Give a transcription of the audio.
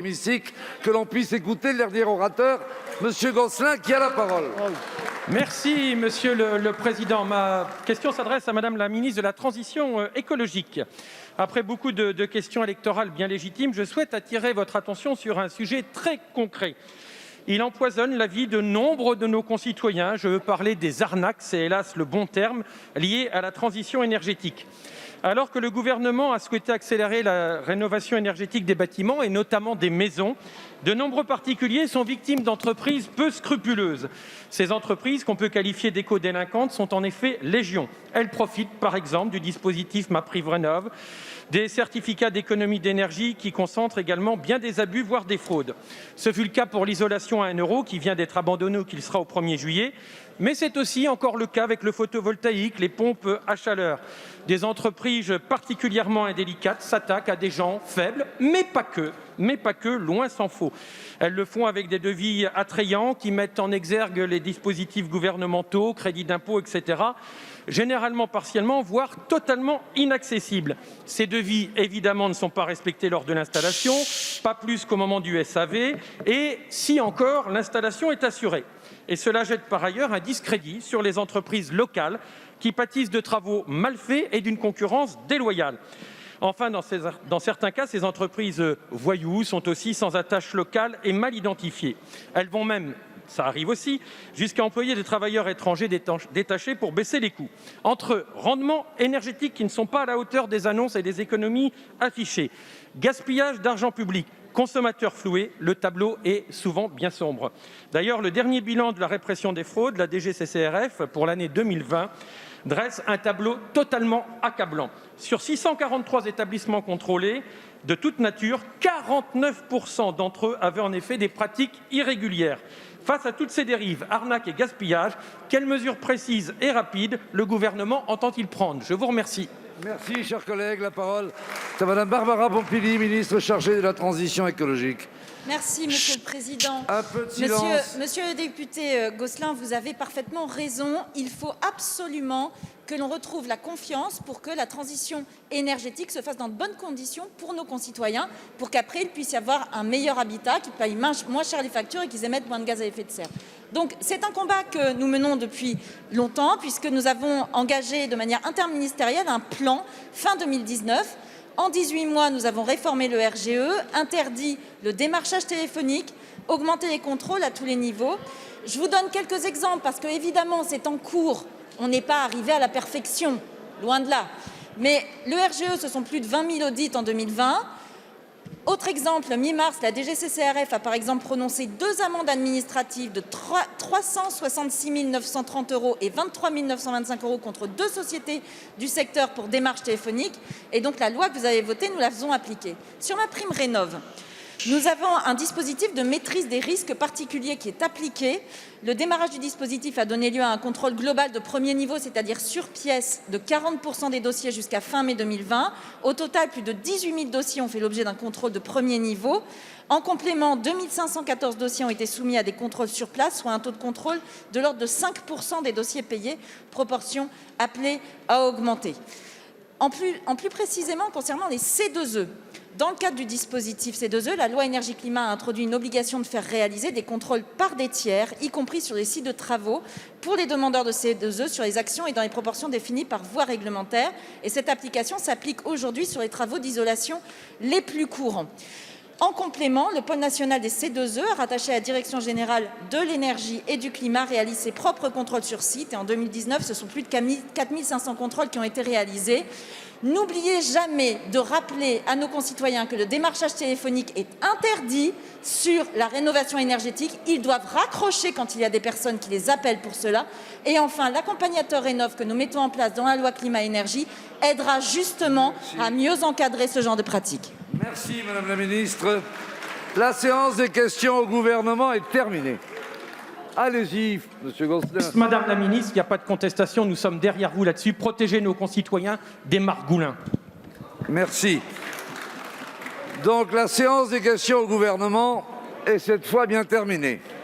Hémicycle, que l'on puisse écouter le dernier orateur, Monsieur Gosselin, qui a la parole. Merci, Monsieur le Président. Ma question s'adresse à Madame la ministre de la Transition écologique. Après beaucoup de questions électorales bien légitimes, je souhaite attirer votre attention sur un sujet très concret. Il empoisonne la vie de nombre de nos concitoyens. Je veux parler des arnaques, c'est hélas le bon terme, liées à la transition énergétique. Alors que le gouvernement a souhaité accélérer la rénovation énergétique des bâtiments et notamment des maisons, de nombreux particuliers sont victimes d'entreprises peu scrupuleuses. Ces entreprises, qu'on peut qualifier d'éco-délinquantes, sont en effet légion. Elles profitent par exemple du dispositif MaPrimeRénov', des certificats d'économie d'énergie qui concentrent également bien des abus, voire des fraudes. Ce fut le cas pour l'isolation à 1 € qui vient d'être abandonné ou qui le sera au 1er juillet. Mais c'est aussi encore le cas avec le photovoltaïque, les pompes à chaleur. Des entreprises particulièrement indélicates s'attaquent à des gens faibles, mais pas que, loin s'en faut. Elles le font avec des devis attrayants qui mettent en exergue les dispositifs gouvernementaux, crédits d'impôt, etc., généralement partiellement, voire totalement inaccessibles. Ces devis, évidemment, ne sont pas respectés lors de l'installation, pas plus qu'au moment du SAV, et si encore, l'installation est assurée. Et cela jette par ailleurs un discrédit sur les entreprises locales qui pâtissent de travaux mal faits et d'une concurrence déloyale. Enfin, dans certains cas, ces entreprises voyous sont aussi sans attache locale et mal identifiées. Elles vont même, ça arrive aussi, jusqu'à employer des travailleurs étrangers détachés pour baisser les coûts. Entre rendements énergétiques qui ne sont pas à la hauteur des annonces et des économies affichées, gaspillage d'argent public, consommateurs floués, le tableau est souvent bien sombre. D'ailleurs, le dernier bilan de la répression des fraudes, la DGCCRF, pour l'année 2020, dresse un tableau totalement accablant. Sur 643 établissements contrôlés de toute nature, 49% d'entre eux avaient en effet des pratiques irrégulières. Face à toutes ces dérives, arnaques et gaspillages, quelles mesures précises et rapides le gouvernement entend-il prendre? Je vous remercie. Merci, chers collègues. La parole est à Madame Barbara Pompili, ministre chargée de la Transition écologique. Merci, Monsieur le Président. Un peu de silence. Monsieur le député Gosselin, vous avez parfaitement raison. Il faut absolument que l'on retrouve la confiance pour que la transition énergétique se fasse dans de bonnes conditions pour nos concitoyens, pour qu'après, il puisse y avoir un meilleur habitat, qu'ils payent moins cher les factures et qu'ils émettent moins de gaz à effet de serre. Donc, c'est un combat que nous menons depuis longtemps, puisque nous avons engagé de manière interministérielle un plan fin 2019. En 18 mois, nous avons réformé le RGE, interdit le démarchage téléphonique, augmenté les contrôles à tous les niveaux. Je vous donne quelques exemples parce que, évidemment, c'est en cours. On n'est pas arrivé à la perfection, loin de là. Mais le RGE, ce sont plus de 20 000 audits en 2020. Autre exemple, mi-mars, la DGCCRF a par exemple prononcé 2 amendes administratives de 366 930 € et 23 925 € contre 2 sociétés du secteur pour démarche téléphonique. Et donc la loi que vous avez votée, nous la faisons appliquer. Sur MaPrimeRénov', nous avons un dispositif de maîtrise des risques particuliers qui est appliqué. Le démarrage du dispositif a donné lieu à un contrôle global de premier niveau, c'est-à-dire sur pièce, de 40% des dossiers jusqu'à fin mai 2020. Au total, plus de 18 000 dossiers ont fait l'objet d'un contrôle de premier niveau. En complément, 2 514 dossiers ont été soumis à des contrôles sur place, soit un taux de contrôle de l'ordre de 5% des dossiers payés, proportion appelée à augmenter. En plus précisément, concernant les C2E, dans le cadre du dispositif C2E, la loi énergie-climat a introduit une obligation de faire réaliser des contrôles par des tiers, y compris sur les sites de travaux, pour les demandeurs de C2E sur les actions et dans les proportions définies par voie réglementaire. Et cette application s'applique aujourd'hui sur les travaux d'isolation les plus courants. En complément, le pôle national des C2E, rattaché à la Direction générale de l'énergie et du climat, réalise ses propres contrôles sur site. Et en 2019, ce sont plus de 4 500 contrôles qui ont été réalisés. N'oubliez jamais de rappeler à nos concitoyens que le démarchage téléphonique est interdit sur la rénovation énergétique. Ils doivent raccrocher quand il y a des personnes qui les appellent pour cela. Et enfin, l'accompagnateur Rénov' que nous mettons en place dans la loi climat-énergie aidera justement à mieux encadrer ce genre de pratiques. Merci, Madame la ministre. La séance des questions au gouvernement est terminée. Allez-y, Monsieur Gosselin. Madame la ministre, il n'y a pas de contestation, nous sommes derrière vous là-dessus. Protégez nos concitoyens des margoulins. Merci. Donc la séance des questions au gouvernement est cette fois bien terminée.